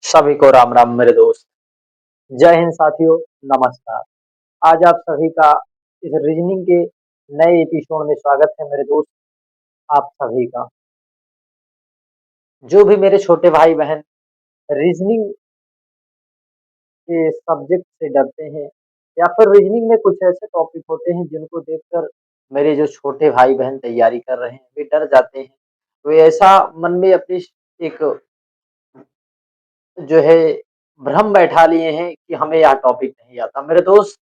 सभी को राम राम मेरे दोस्त। जय हिंद साथियों। नमस्कार। आज आप सभी का इस रीजनिंग के नए एपिसोड में स्वागत है मेरे दोस्त। आप सभी का जो भी मेरे छोटे भाई बहन रीजनिंग के सब्जेक्ट से डरते हैं या फिर रीजनिंग में कुछ ऐसे टॉपिक होते हैं जिनको देखकर मेरे जो छोटे भाई बहन तैयारी कर रहे हैं वे डर जाते हैं। वे ऐसा मन में अपनी एक जो है भ्रम बैठा लिए हैं कि हमें यह टॉपिक नहीं आता। मेरे दोस्त,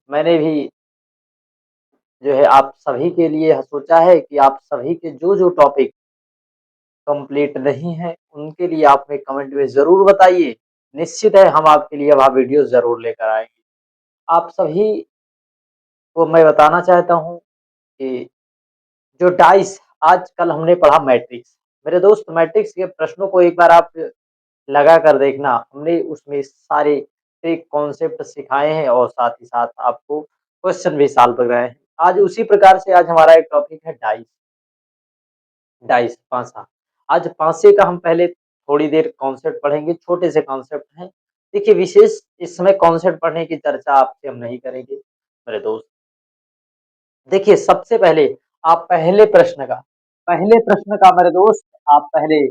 मैंने भी जो है आप सभी के लिए यह सोचा है कि आप सभी के जो टॉपिक कंप्लीट नहीं है उनके लिए आप में कमेंट में ज़रूर बताइए। निश्चित है हम आपके लिए वह वीडियो ज़रूर लेकर आएँगे। आप सभी को मैं बताना चाहता हूँ कि जो डाइस आजकल हमने पढ़ा मैट्रिक्स। मेरे दोस्त, मैट्रिक्स के प्रश्नों को एक बार आप लगा कर देखना। हमने उसमें सारे ट्रिक कॉन्सेप्ट सिखाए हैं और साथ ही साथ आपको क्वेश्चन भी सॉल्व कराए हैं। आज उसी प्रकार से आज हमारा एक टॉपिक है डाइस। डाइस पासा। आज पासे का हम पहले थोड़ी देर कॉन्सेप्ट पढ़ेंगे, छोटे से कॉन्सेप्ट हैं। देखिए, विशेष इस समय कॉन्सेप्ट पढ़ने की चर्चा आपसे हम नहीं करेंगे मेरे दोस्त। देखिए, सबसे पहले आप पहले प्रश्न का मेरे दोस्त आप पहले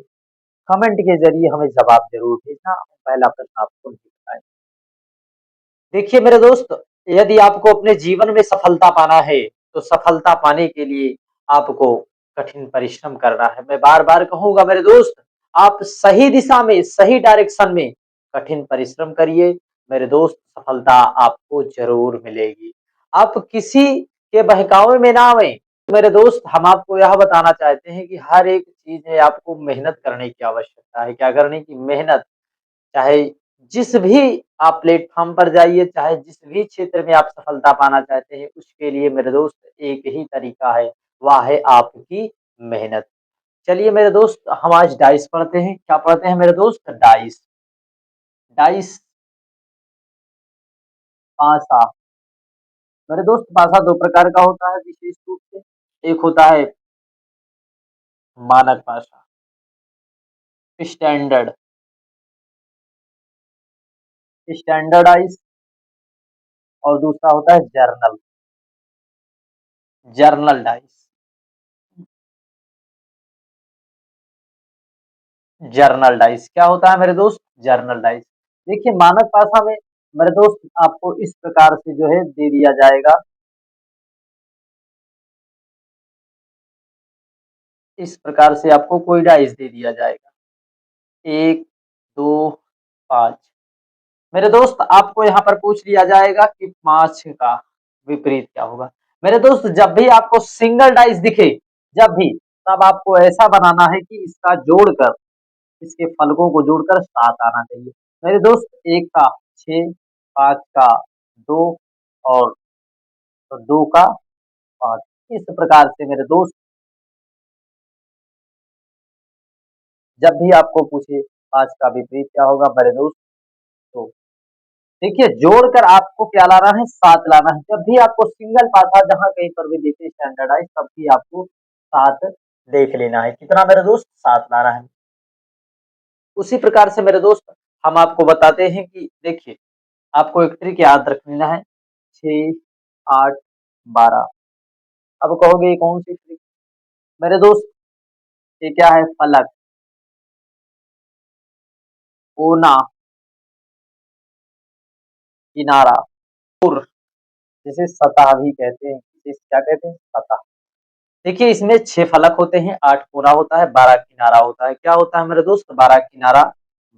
कमेंट के ज़रिए हमें जवाब ज़रूर भेजना। पहला प्रश्न आपको नहीं बताएँ। देखिए मेरे दोस्त, यदि आपको अपने जीवन में सफलता पाना है, तो सफलता पाने के लिए आपको कठिन परिश्रम करना है। मैं बार-बार कहूँगा मेरे दोस्त, आप सही दिशा में, सही डायरेक्शन में कठिन परिश्रम करिए, मेरे दोस्त सफलता आपको ज़रूर मिलेगी। आप किसी के बहकावे में ना आवें। मेरे दोस्त, हम आपको यह बताना चाहते हैं कि हर एक चीज़ में आपको मेहनत करने की आवश्यकता है। क्या करने की? मेहनत। चाहे जिस भी आप प्लेटफ़ॉर्म पर जाइए, चाहे जिस भी क्षेत्र में आप सफलता पाना चाहते हैं, उसके लिए मेरे दोस्त एक ही तरीका है, वह है आपकी मेहनत। चलिए मेरे दोस्त, हम आज डाइस पढ़ते हैं। क्या पढ़ते हैं मेरे दोस्त? डाइस। डाइस पासा। मेरे दोस्त, पासा 2 प्रकार का होता है विशेष रूप से। एक होता है मानक पासा, स्टैंडर्ड, स्टैंडर्डाइज़, और दूसरा होता है journal, journal dice. Journal dice क्या होता है मेरे दोस्त? Journal dice. देखिए, मानक भाषा में मेरे दोस्त आपको इस प्रकार से जो है दे दिया जाएगा। इस प्रकार से आपको कोई डाइस दे दिया जाएगा, 1, 2, 5। मेरे दोस्त, आपको यहाँ पर पूछ लिया जाएगा कि 5 का विपरीत क्या होगा। मेरे दोस्त, जब भी आपको सिंगल डाइस दिखे, जब भी, तब आपको ऐसा बनाना है कि इसका जोड़कर, इसके फलकों को जोड़कर 7 आना चाहिए। मेरे दोस्त, 1 का 6, 5 का 2 और 2 का 5। इस प्रकार से मेरे दोस्त, जब भी आपको पूछे 5 का विपरीत क्या होगा मेरे दोस्त, तो देखिए जोड़कर आपको क्या लाना है? 7 लाना है। जब भी आपको सिंगल पासा जहाँ कहीं पर भी दिखे स्टैंडर्डाइज़, तब भी आपको 7 देख लेना है। कितना मेरे दोस्त? 7 लाना है। उसी प्रकार से मेरे दोस्त हम आपको बताते हैं कि देखिए, आपको एक ट्रिक याद रखना है, 6, 8, 12। अब कहोगे ये कौन-सी ट्रिक? मेरे दोस्त, ये क्या है? फलक, कोना, किनारा, धुर, जिसे सतह भी कहते हैं। इसे क्या कहते हैं? सतह। देखिए, इसमें 6 फलक होते हैं, 8 कोना होता है, 12 किनारा होता है। क्या होता है मेरे दोस्त? 12 किनारा,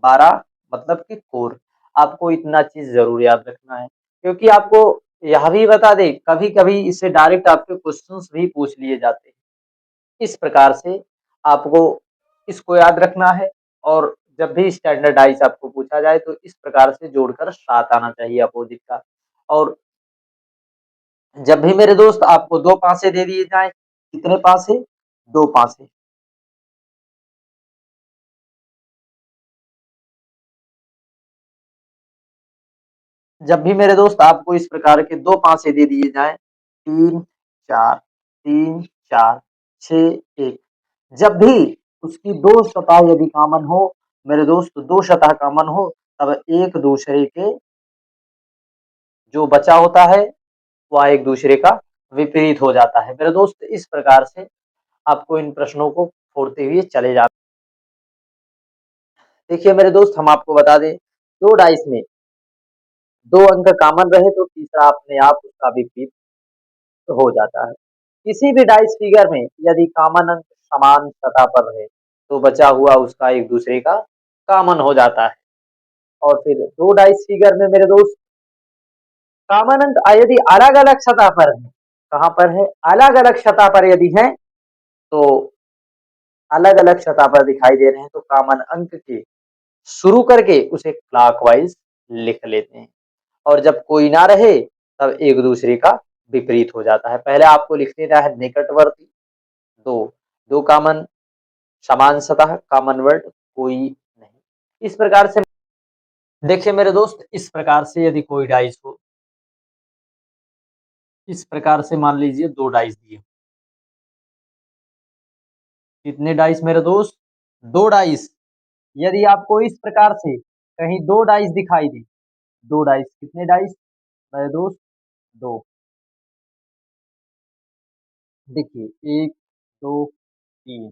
12 मतलब कि कोर। आपको इतना चीज़ ज़रूर याद रखना है, क्योंकि आपको यह भी बता दें, कभी-कभी इससे डायरेक्ट आपके क्वेश्चन्स भी पूछ लिए जाते हैं। इस प्रकार से आपको इसको याद रखना है, और जब भी स्टैंडर्डाइज़ आपको पूछा जाए, तो इस प्रकार से जोड़कर 7 आना चाहिए अपोजिट का। और जब भी मेरे दोस्त आपको 2 पासे दे दिए जाएँ, कितने पासे? 2 पासे। जब भी मेरे दोस्त आपको इस प्रकार के 2 पासे दे दिए जाएँ, 3, 4, 3, 4, 6, 1। जब भी उसकी 2 सतह यदि कॉमन हो, मेरे दोस्त 2 सतह कॉमन हो तब एक दूसरे के जो बचा होता है वह एक दूसरे का विपरीत हो जाता है। मेरे दोस्त इस प्रकार से आपको इन प्रश्नों को छोड़ते हुए चले जा देखिए मेरे दोस्त हम आपको बता दें 2 डाइस में 2 अंक कॉमन रहे तो तीसरा अपने आप उसका विपरीत हो जाता है। किसी भी डाइस फिगर में यदि कॉमन अंक समान सतह पर रहे तो बचा हुआ उसका एक दूसरे का कॉमन हो जाता है। और फिर 2 डाइस फिगर में मेरे दोस्त कॉमन अंक यदि अलग-अलग सतह पर है, कहाँ पर है? अलग-अलग सतह पर यदि हैं तो अलग-अलग सतह पर दिखाई दे रहे हैं तो कॉमन अंक के शुरू करके उसे क्लॉकवाइज लिख लेते हैं और जब कोई ना रहे तब एक दूसरे का विपरीत हो जाता है। पहले आपको लिख लेना है निकटवर्ती 2, 2 कॉमन समान सतह कॉमन वर्ड कोई नहीं। इस प्रकार से देखिए मेरे दोस्त इस प्रकार से यदि कोई डाइस हो, इस प्रकार से मान लीजिए 2 डाइस दिए। कितने डाइस मेरे दोस्त? 2 डाइस। यदि आपको इस प्रकार से कहीं 2 डाइस दिखाई दे, 2 डाइस कितने डाइस मेरे दोस्त? 2 देखिए 1, 2, 3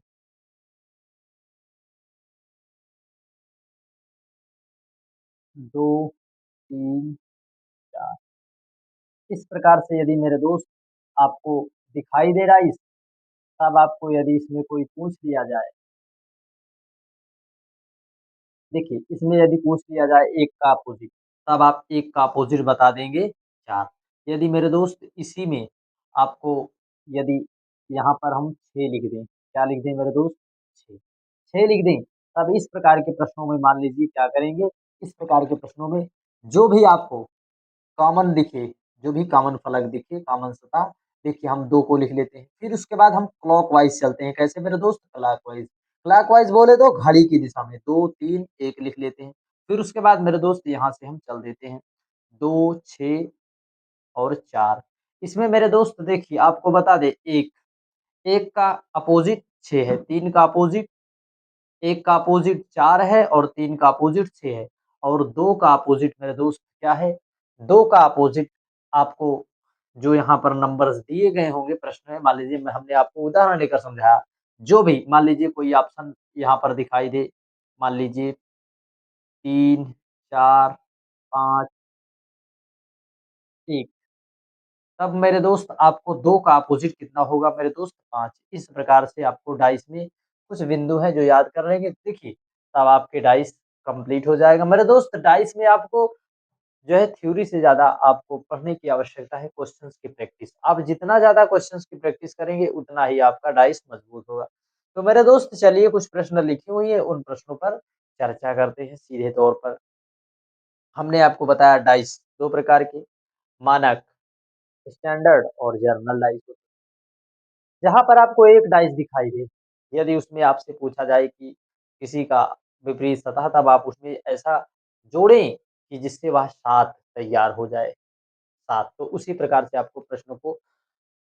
2, 3, 4 इस प्रकार से यदि मेरे दोस्त आपको दिखाई दे डाइस तब आपको यदि इसमें कोई पूछ लिया जाए देखिए, इसमें यदि पूछ लिया जाए 1 का अपोज़िट, तब आप 1 का अपोज़िट बता देंगे 4। यदि मेरे दोस्त इसी में आपको यदि यहाँ पर हम 6 लिख दें, क्या लिख दें मेरे दोस्त? 6, 6 लिख दें, तब इस प्रकार के प्रश्नों में मान लीजिए क्या करेंगे, इस प्रकार के प्रश्नों में जो भी आपको कॉमन दिखे, जो भी कॉमन फलक दिखे, कॉमन सतह, देखिए हम 2 को लिख लेते हैं। फिर उसके बाद हम क्लॉकवाइज़ चलते हैं, कैसे मेरे दोस्त? क्लॉकवाइज़। क्लॉकवाइज़ बोले तो घड़ी की दिशा में 2, 3, 1 लिख लेते हैं। फिर उसके बाद मेरे दोस्त यहाँ से हम चल देते हैं 2, 6 और 4। इसमें मेरे दोस्त देखिए आपको बता दें 1, 1 का अपोज़िट 6 है, 3 का अपोज़िट 1 का अपोज़िट 4 है और 3 का अपोज़िट 6 है और 2 का अपोज़िट मेरे दोस्त क्या है? 2 का अपोज़िट आपको जो यहाँ पर नंबर्स दिए गए होंगे प्रश्न में मान लीजिए मैं हमने आपको उदाहरण लेकर समझाया। जो भी मान लीजिए कोई ऑप्शन यहाँ पर दिखाई दे, मान लीजिए 3, 4, 5, 1 तब मेरे दोस्त आपको 2 का अपोज़िट कितना होगा मेरे दोस्त? 5 इस प्रकार से आपको डाइस में कुछ बिंदु हैं जो याद कर लेंगे देखिए, तब आपके डाइस कंप्लीट हो जाएगा। मेरे दोस्त डाइस में आपको जो है थ्योरी से ज़्यादा आपको पढ़ने की आवश्यकता है क्वेश्चन्स की प्रैक्टिस। आप जितना ज़्यादा क्वेश्चन्स की प्रैक्टिस करेंगे उतना ही आपका डाइस मजबूत होगा। तो मेरे दोस्त चलिए कुछ प्रश्न लिखे हुए हैं उन प्रश्नों पर चर्चा करते हैं सीधे तौर पर। हमने आपको बताया डाइस 2 प्रकार के मानक, स्टैंडर्ड और जर्नल डाइस होते हैं। जहाँ पर आपको एक डाइस दिखाई दे, यदि उसमें आपसे पूछा जाए कि किसी का विपरीत सतह तब आप उसमें ऐसा जोड़ें कि जिससे वह 7 तैयार हो जाए। 7 तो उसी प्रकार से आपको प्रश्नों को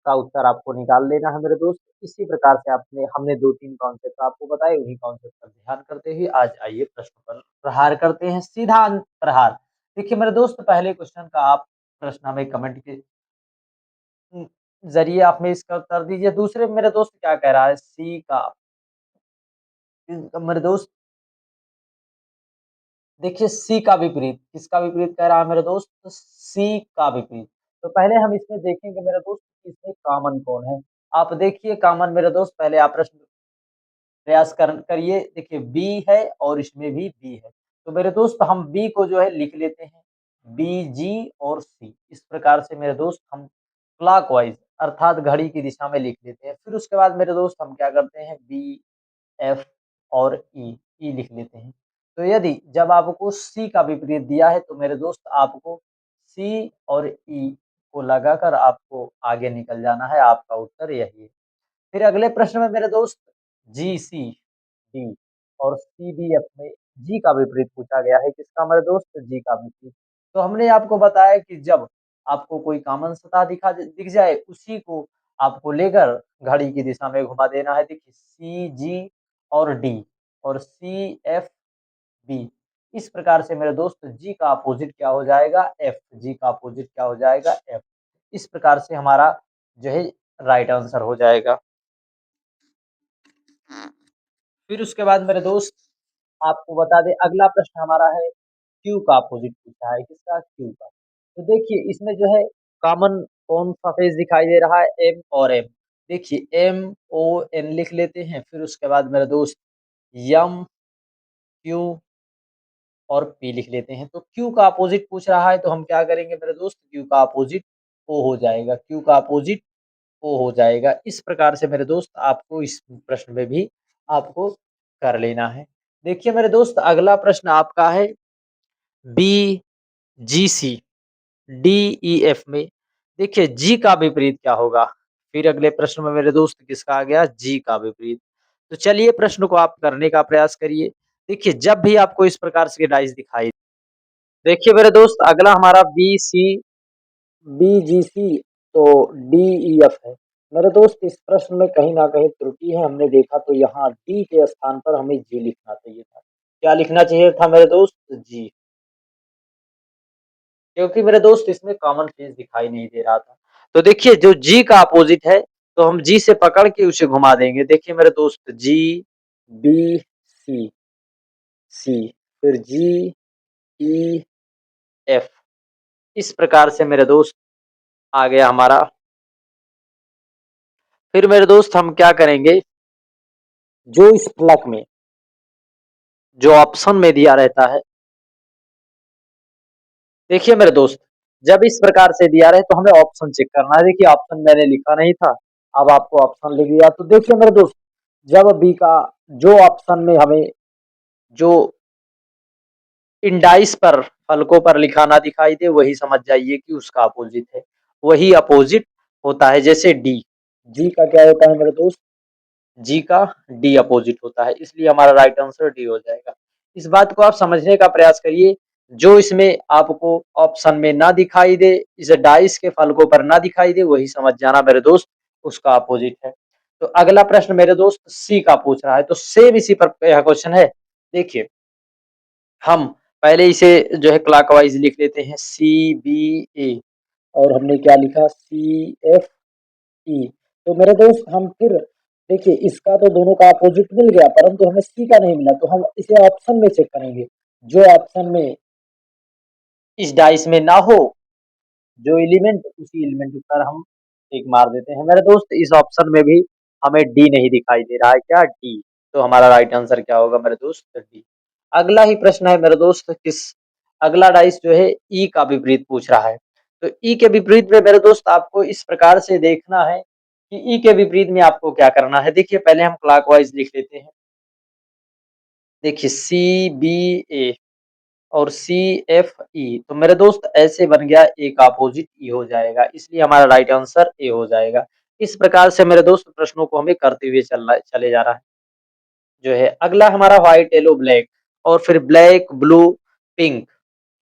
का उत्तर आपको निकाल लेना है मेरे दोस्त। इसी प्रकार से आपने हमने 2-3 कॉन्सेप्ट आपको बताए, उन्हीं कॉन्सेप्ट पर ध्यान करते हुए आज आइए प्रश्न पर प्रहार करते हैं, सीधा अंक प्रहार। देखिए मेरे दोस्त पहले क्वेश्चन का आप प्रश्न हमें कमेंट के ज़रिए आप में इसका उत्तर दीजिए। दूसरे मेरे दोस्त क्या कह रहा है सी का मेरे दोस्त देखिए सी का विपरीत, किसका विपरीत कह रहा है मेरे दोस्त? सी का विपरीत। तो पहले हम इसमें देखेंगे मेरे दोस्त कि इसमें कॉमन कौन है? आप देखिए कॉमन मेरे दोस्त पहले आप प्रश्न प्रयास करिए देखिए बी है और इसमें भी बी है। तो मेरे दोस्त हम बी को जो है लिख लेते हैं, बी, जी और सी। इस प्रकार से मेरे दोस्त हम क्लॉकवाइज़ अर्थात घड़ी की दिशा में लिख लेते हैं। फिर उसके बाद मेरे दोस्त हम क्या करते हैं बी, एफ और ई लिख लेते हैं। तो यदि जब आपको सी का विपरीत दिया है तो मेरे दोस्त आपको सी और ई को लगाकर आपको आगे निकल जाना है, आपका उत्तर यही है। फिर अगले प्रश्न में मेरे दोस्त जी, सी, डी और सी, डी, एफ में जी का विपरीत पूछा गया है, किसका मेरे दोस्त? जी का विपरीत। तो हमने आपको बताया कि जब आपको कोई कॉमन सतह दिख जाए, उसी को आपको लेकर घड़ी की दिशा में घुमा देना है। देखिए सी, जी और डी और सी, एफ बी। इस प्रकार से मेरे दोस्त जी का अपोजिट क्या हो जाएगा? एफ। जी का अपोजिट क्या हो जाएगा? एफ। इस प्रकार से हमारा जो है राइट आंसर हो जाएगा। फिर उसके बाद मेरे दोस्त आपको बता दें, अगला प्रश्न हमारा है क्यू का अपोजिट पूछा है, किसका? क्यू का। तो देखिए इसमें जो है कॉमन कौन-सा फेज़ दिखाई दे रहा है? एम और एम। देखिए एम-ओ-एन लिख लेते हैं, फिर उसके बाद मेरे दोस्त एम, क्यू और पी लिख लेते हैं। तो क्यू का अपोजिट पूछ रहा है तो हम क्या करेंगे मेरे दोस्त? क्यू का अपोजिट ओ हो जाएगा, क्यू का अपोजिट ओ हो जाएगा। इस प्रकार से मेरे दोस्त आपको इस प्रश्न में भी आपको कर लेना है। देखिए मेरे दोस्त अगला प्रश्न आपका है बी, जी, सी, डी, ई, एफ में। देखिए जी का विपरीत क्या होगा? फिर अगले प्रश्न में मेरे दोस्त किसका आ गया? जी का विपरीत। तो चलिए प्रश्न को आप करने का प्रयास करिए। देखिए जब भी आपको इस प्रकार से डाइस दिखाई, देखिए मेरे दोस्त अगला हमारा बी, जी, सी तो डी, ई, एफ है। मेरे दोस्त इस प्रश्न में कहीं न कहीं त्रुटि है, हमने देखा तो यहाँ डी के स्थान पर हमें जी लिखना चाहिए था। क्या लिखना चाहिए था मेरे दोस्त? जी। क्योंकि मेरे दोस्त इसमें कॉमन फेस दिखाई नहीं दे रहा था। तो देखिए जो जी का अपोजिट है, तो हम जी से पकड़ के उसे घुमा देंगे। देखिए मेरे दोस्त जी, बी, सी, सी, फिर जी, ई, एफ। इस प्रकार से मेरे दोस्त आ गया हमारा। फिर मेरे दोस्त हम क्या करेंगे, जो इस फलक में जो ऑप्शन में दिया रहता है, देखिए मेरे दोस्त जब इस प्रकार से दिया रहे तो हमें ऑप्शन चेक करना है। देखिए ऑप्शन मैंने लिखा नहीं था, अब आपको ऑप्शन लिख दिया। तो देखिए मेरे दोस्त जब बी का जो ऑप्शन में हमें जो इंडाइस पर फलकों पर लिखा ना दिखाई दे वही समझ जाइए कि उसका अपोजिट है, वही अपोजिट होता है। जैसे डी, जी का क्या होता है मेरे दोस्त? जी का डी अपोजिट होता है, इसलिए हमारा राइट आंसर डी हो जाएगा। इस बात को आप समझने का प्रयास करिए, जो इसमें आपको ऑप्शन में ना दिखाई दे, इस डाइस के फलकों पर ना दिखाई दे, वही समझ जाना मेरे दोस्त उसका अपोजिट है। तो अगला प्रश्न मेरे दोस्त सी का पूछ रहा है, तो सेम इसी पर यह क्वेश्चन है। देखिए हम पहले इसे जो है क्लॉकवाइज लिख लेते हैं, सी बी ए, और हमने क्या लिखा? C F E. तो मेरे दोस्त हम फिर देखिए इसका तो दोनों का अपोजिट मिल गया, परंतु हमें सी का नहीं मिला, तो हम इसे ऑप्शन में चेक करेंगे। जो ऑप्शन में इस डाइस में ना हो, जो एलिमेंट उसी एलिमेंट पर हम टिक मार देते हैं। मेरे दोस्त इस ऑप्शन में भी हमें डी नहीं दिखाई दे रहा है, क्या? डी। तो हमारा राइट आंसर क्या होगा मेरे दोस्त? डी। अगला ही प्रश्न है मेरे दोस्त किस, अगला डाइस जो है ई का विपरीत पूछ रहा है। तो ई के विपरीत में मेरे दोस्त आपको इस प्रकार से देखना है कि ई के विपरीत में आपको क्या करना है। देखिए पहले हम क्लॉकवाइज लिख लेते हैं। देखिए सी बी ए और सी एफ ई, तो मेरे दोस्त ऐसे बन गया, ए का अपोजिट ई हो जाएगा, इसलिए हमारा राइट आंसर ए हो जाएगा। इस प्रकार से मेरे दोस्त प्रश्नों को हमें करते हुए चले जा रहा है। जो है अगला हमारा व्हाइट, येलो, ब्लैक, और फिर ब्लैक, ब्लू, पिंक।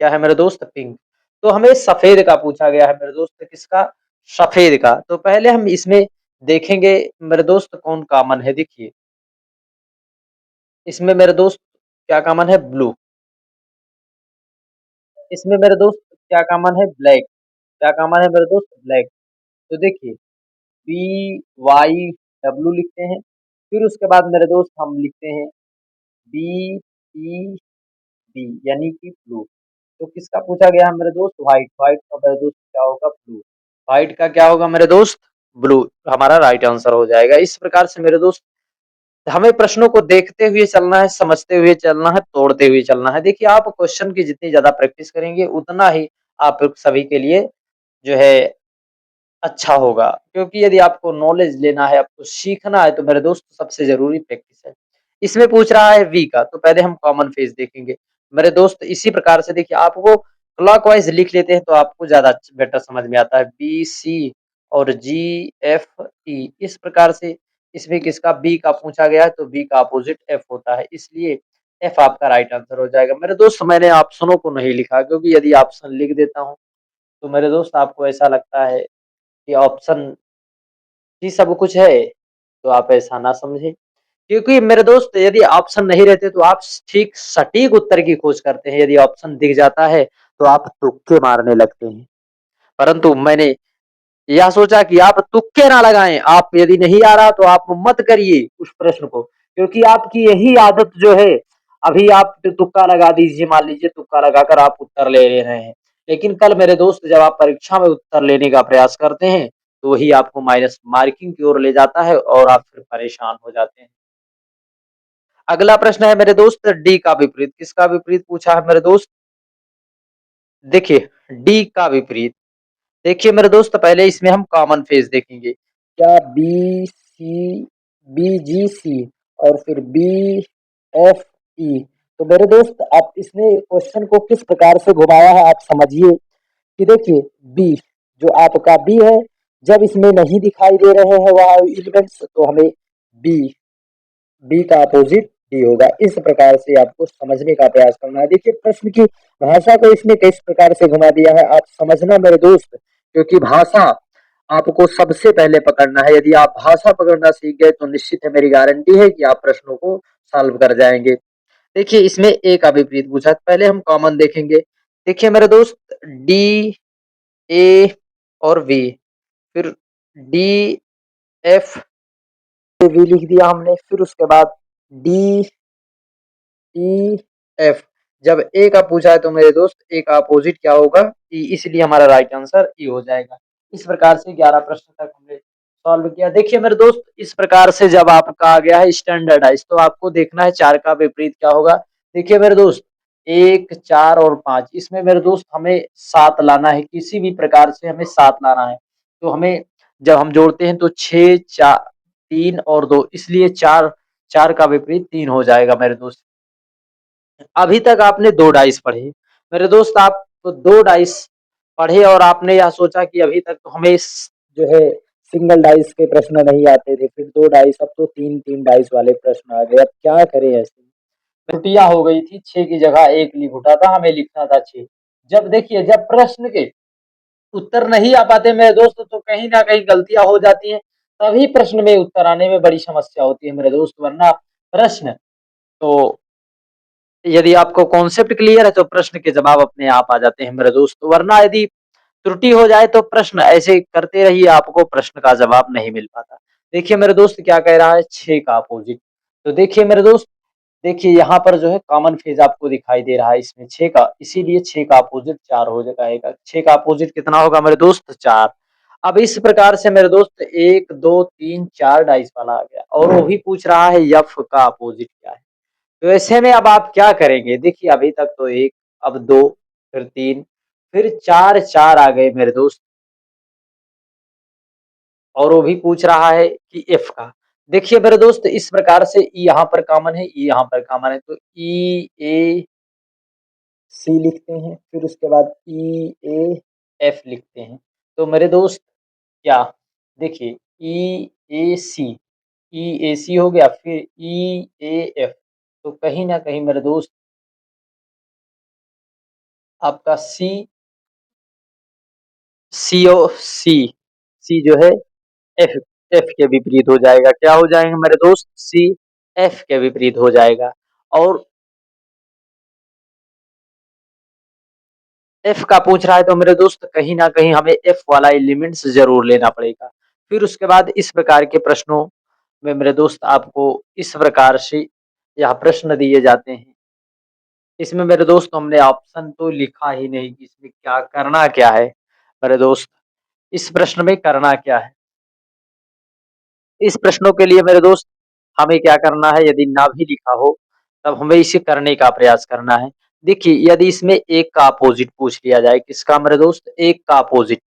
क्या है मेरे दोस्त? पिंक। तो हमें सफेद का पूछा गया है मेरे दोस्त, किसका? सफेद का। तो पहले हम इसमें देखेंगे मेरे दोस्त कौन कॉमन है। देखिए इसमें मेरे दोस्त क्या कॉमन है? ब्लू। इसमें मेरे दोस्त क्या कॉमन है? ब्लैक। क्या कॉमन है मेरे दोस्त? ब्लैक। तो देखिए बी वाई डब्ल्यू लिखते हैं, फिर उसके बाद मेरे दोस्त हम लिखते हैं बी पी बी, यानी कि ब्लू। तो किसका पूछा गया है मेरे दोस्त? व्हाइट। व्हाइट का मेरे दोस्त क्या होगा? ब्लू। व्हाइट का क्या होगा मेरे दोस्त? ब्लू। हमारा राइट आंसर हो जाएगा। इस प्रकार से मेरे दोस्त हमें प्रश्नों को देखते हुए चलना है, समझते हुए चलना है, तोड़ते हुए चलना है। देखिए आप क्वेश्चन की जितनी ज्यादा प्रैक्टिस करेंगे उतना ही आप सभी के लिए जो है अच्छा होगा, क्योंकि यदि आपको नॉलेज लेना है, आपको सीखना है, तो मेरे दोस्त सबसे ज़रूरी प्रैक्टिस है। इसमें पूछ रहा है वी का, तो पहले हम कॉमन फेस देखेंगे। मेरे दोस्त इसी प्रकार से देखिए आपको क्लॉकवाइज़ लिख लेते हैं तो आपको ज़्यादा बेटर समझ में आता है। बी, सी और जी, एफ, ई, इस प्रकार से इसमें किसका? बी का पूछा गया है, तो बी का अपोज़िट एफ होता है, इसलिए एफ आपका राइट आंसर हो जाएगा। मेरे दोस्त मैंने ऑप्शनों को नहीं लिखा, क्योंकि यदि ऑप्शन लिख देता हूँ, तो मेरे दोस्त आपको ऐसा लगता है कि ऑप्शन ही सब कुछ है, तो आप ऐसा ना समझें। क्योंकि मेरे दोस्त यदि ऑप्शन नहीं रहते तो आप ठीक सटीक उत्तर की खोज करते हैं, यदि ऑप्शन दिख जाता है तो आप तुक्के मारने लगते हैं। परंतु मैंने यह सोचा कि आप तुक्के ना लगाएं, आप यदि नहीं आ रहा तो आप मत करिए उस प्रश्न को, क्योंकि आपकी यही आदत जो है, अभी आप तुक्का लगा दीजिए, मान लीजिए तुक्का लगाकर आप उत्तर ले रहे हैं, लेकिन कल मेरे दोस्त जब आप परीक्षा में उत्तर लेने का प्रयास करते हैं तो वही आपको माइनस मार्किंग की ओर ले जाता है और आप फिर परेशान हो जाते हैं। अगला प्रश्न है मेरे दोस्त डी का विपरीत, किसका विपरीत पूछा है मेरे दोस्त? देखिए, डी का विपरीत। देखिए मेरे दोस्त, पहले इसमें हम कॉमन फेज देखेंगे। क्या बी सी, बी जी सी और फिर बी एफ ई। तो मेरे दोस्त आप इसने क्वेश्चन को किस प्रकार से घुमाया है आप समझिए कि देखिए बी, जो आपका बी है, जब इसमें नहीं दिखाई दे रहे हैं वह एलिमेंट्स तो हमें बी, बी का अपोजिट डी होगा। इस प्रकार से आपको समझने का प्रयास करना है। देखिए प्रश्न की भाषा को इसने किस प्रकार से घुमा दिया है आप समझना मेरे दोस्त, क्योंकि भाषा आपको सबसे पहले पकड़ना है। यदि आप भाषा पकड़ना सीख गए तो निश्चित है, मेरी गारंटी है कि आप प्रश्नों को सॉल्व कर जाएंगे। देखिए इसमें ए का विपरीत पूछा, पहले हम कॉमन देखेंगे। देखिए मेरे दोस्त, डी, ए और वी, फिर डी, एफ, वी लिख दिया हमने, फिर उसके बाद डी, ई, एफ। जब ए का पूछा है तो मेरे दोस्त ए का अपोजिट क्या होगा? ई, इसलिए हमारा राइट आंसर ई हो जाएगा। इस प्रकार से 11 प्रश्न तक हमने सॉल्व किया। देखिए मेरे दोस्त, इस प्रकार से जब आपका आ गया है स्टैंडर्डाइज तो आपको देखना है 4 का विपरीत क्या होगा। देखिए मेरे दोस्त, 1, 4 और 5, इसमें मेरे दोस्त हमें 7 लाना है, किसी भी प्रकार से हमें 7 लाना है। तो हमें जब हम जोड़ते हैं तो 6, 4, 3 और 2, इसलिए 4, 4 का विपरीत 3 हो जाएगा मेरे दोस्त। अभी तक आपने 2 डाइस पढ़े। मेरे दोस्त आप 2 डाइस पढ़े और आपने यह सोचा कि अभी तक तो हमें इस जो है सिंगल डाइस के प्रश्न नहीं आते थे, फिर 2 डाइस, अब तो 3-3 डाइस वाले प्रश्न आ गए। अब क्या करें ऐसे? त्रुटियां हो गई थी, 6 की जगह 1 लिख उठा था, हमें लिखना था 6। जब देखिए, जब प्रश्न के उत्तर नहीं आ पाते मेरे दोस्त तो कहीं न कहीं गलतियां हो जाती हैं, तभी प्रश्न में उत्तर आने में बड़ी समस्या होती है मेरे दोस्त, वरना प्रश्न तो यदि आपको कॉन्सेप्ट क्लियर है तो प्रश्न के जवाब अपने आप आ जाते हैं मेरे दोस्त, वरना यदि त्रुटि हो जाए तो प्रश्न ऐसे करते रहिए, आपको प्रश्न का जवाब नहीं मिल पाता। देखिए मेरे दोस्त क्या कह रहा है, 6 का अपोजिट। तो देखिए मेरे दोस्त, देखिए यहाँ पर जो है कॉमन फेज आपको दिखाई दे रहा है इसमें 6 का, इसीलिए 6 का अपोजिट 4 हो जाएगा। 6 का अपोजिट कितना होगा मेरे दोस्त? 4। अब इस प्रकार से मेरे दोस्त 1, 2, 3, 4 डाइस वाला आ गया और वो भी पूछ रहा है एफ का अपोजिट क्या है। तो ऐसे में अब आप क्या करेंगे? देखिए अभी तक तो 1, अब 2, फिर 3, फिर 4, 4 आ गए मेरे दोस्त और वो भी पूछ रहा है कि एफ का। देखिए मेरे दोस्त, इस प्रकार से ई यहाँ पर कॉमन है, ई यहाँ पर कॉमन है, तो ई, ए, सी लिखते हैं, फिर उसके बाद ई, ए, एफ लिखते हैं। तो मेरे दोस्त क्या, देखिए ई, ए, सी, ई, ए, सी हो गया, फिर ई, ए, एफ। तो कहीं न कहीं मेरे दोस्त आपका सी, सी, सी जो है एफ, एफ के विपरीत हो जाएगा। क्या हो जाएगा मेरे दोस्त? सी, एफ के विपरीत हो जाएगा। और एफ का पूछ रहा है तो मेरे दोस्त कहीं न कहीं हमें एफ वाला एलिमेंट्स ज़रूर लेना पड़ेगा। फिर उसके बाद इस प्रकार के प्रश्नों में मेरे दोस्त आपको इस प्रकार से यह प्रश्न दिए जाते हैं। इसमें मेरे दोस्त हमने ऑप्शन तो लिखा ही नहीं कि इसमें क्या करना क्या है मेरे दोस्त, इस प्रश्न में करना क्या है? इस प्रश्नों के लिए मेरे दोस्त हमें क्या करना है, यदि ना भी लिखा हो तब हमें इसे करने का प्रयास करना है। देखिए यदि इसमें 1 का अपोजिट पूछ लिया जाए, किसका मेरे दोस्त? 1 का अपोजिट,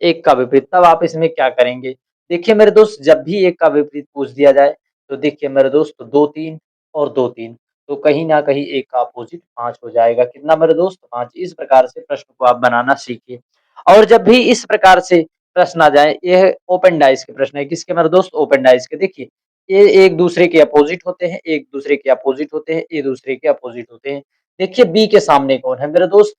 1 का विपरीत, तब आप इसमें क्या करेंगे? देखिए मेरे दोस्त, जब भी 1 का विपरीत पूछ दिया जाए तो देखिए मेरे दोस्त 2, 3 और 2, 3, तो कहीं न कहीं 1 का अपोजिट 5 हो जाएगा। कितना मेरे दोस्त? 5। इस प्रकार से प्रश्न को आप बनाना सीखिए। और जब भी इस प्रकार से प्रश्न आ जाए, यह ओपन डाइस के प्रश्न है, किसके मेरे दोस्त? ओपन डाइस के। देखिए ये एक दूसरे के अपोजिट होते हैं, एक दूसरे के अपोजिट होते हैं, ये दूसरे के अपोजिट होते हैं। देखिए बी के सामने कौन है मेरे दोस्त?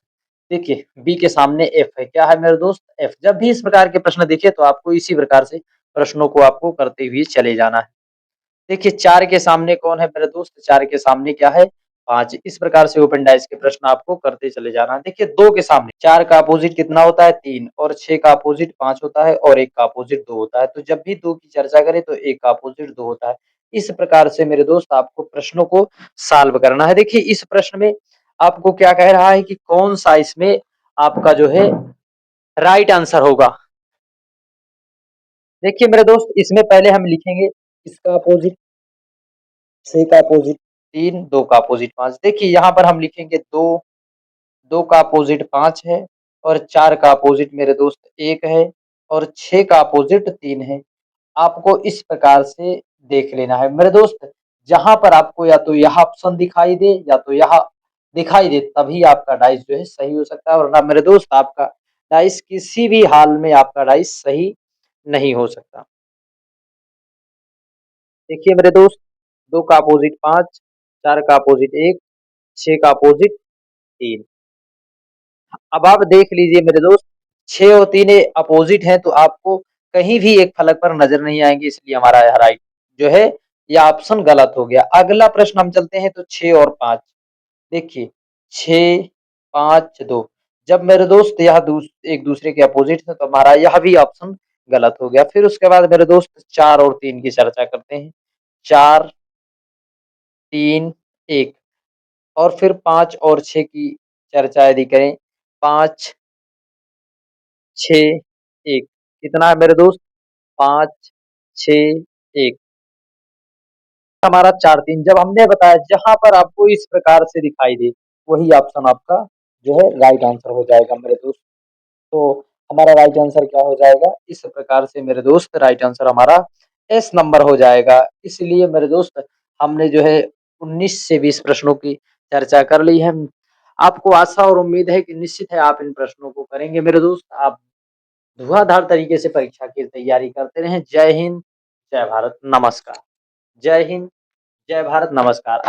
देखिए बी के सामने एफ है, क्या है मेरे दोस्त? एफ। जब भी इस प्रकार के प्रश्न दिखे तो आपको इसी प्रकार से प्रश्नों को आपको करते हुए चले जाना है। देखिए 4 के सामने कौन है मेरे दोस्त? 4 के सामने क्या है? 5। इस प्रकार से ओपन डाइस के प्रश्न आपको करते चले जाना है। देखिए 2 के सामने 4 का अपोज़िट कितना होता है? 3 और 6 का अपोज़िट 5 होता है और 1 का अपोज़िट 2 होता है। तो जब भी 2 की चर्चा करें तो 1 का अपोज़िट 2 होता है। इस प्रकार से मेरे दोस्त आपको प्रश्नों को सॉल्व करना है। देखिए इस प्रश्न में आपको क्या कह रहा है कि कौन-सा इसमें आपका जो है राइट आंसर होगा। देखिए मेरे दोस्त इसमें पहले हम लिखेंगे इसका अपोज़िट 6 का अपोज़िट 3, 2 का अपोज़िट 5। देखिए यहाँ पर हम लिखेंगे 2, 2 का अपोज़िट 5 है और 4 का अपोज़िट मेरे दोस्त 1 है और 6 का अपोज़िट 3 है। आपको इस प्रकार से देख लेना है। मेरे दोस्त जहाँ पर आपको या तो यह ऑप्शन दिखाई दे या तो यह दिखाई दे तभी आपका डाइस जो है सही हो सकता है, वरना मेरे दोस्त आपका डाइस किसी भी हाल में आपका डाइस सही नहीं हो सकता। देखिए मेरे दोस्त 2 का अपोज़िट 5, 4 का अपोज़िट 1, 6 का अपोज़िट 3। अब आप देख लीजिए मेरे दोस्त 6 और 3 अपोज़िट हैं तो आपको कहीं भी एक फलक पर नज़र नहीं आएँगे, इसलिए हमारा यह राइट जो है यह ऑप्शन गलत हो गया। अगला प्रश्न हम चलते हैं तो 6 और 5 देखिए 6, 5, 2 जब मेरे दोस्त यह एक दूसरे के अपोज़िट है तो हमारा यह भी ऑप्शन गलत हो गया। फिर उसके बाद मेरे दोस्त 4 और 3 की चर्चा करते हैं। 4, 3, 1 और फिर 5 और 6 की चर्चा यदि करें 5, 6, 1 कितना है मेरे दोस्त? 5, 6, 1 हमारा 4, 3 जब हमने बताया जहाँ पर आपको इस प्रकार से दिखाई दे, वही ऑप्शन आपका जो है राइट आंसर हो जाएगा मेरे दोस्त। तो हमारा राइट आंसर क्या हो जाएगा? इस प्रकार से मेरे दोस्त राइट आंसर हमारा एस नंबर हो जाएगा। इसलिए मेरे दोस्त हमने जो है 19 से 20 प्रश्नों की चर्चा कर ली है। आपको आशा और उम्मीद है कि निश्चित है आप इन प्रश्नों को करेंगे मेरे दोस्त। आप धुआँधार तरीके से परीक्षा की तैयारी करते रहें। जय हिंद, जय भारत, नमस्कार। जय हिंद, जय भारत, नमस्कार।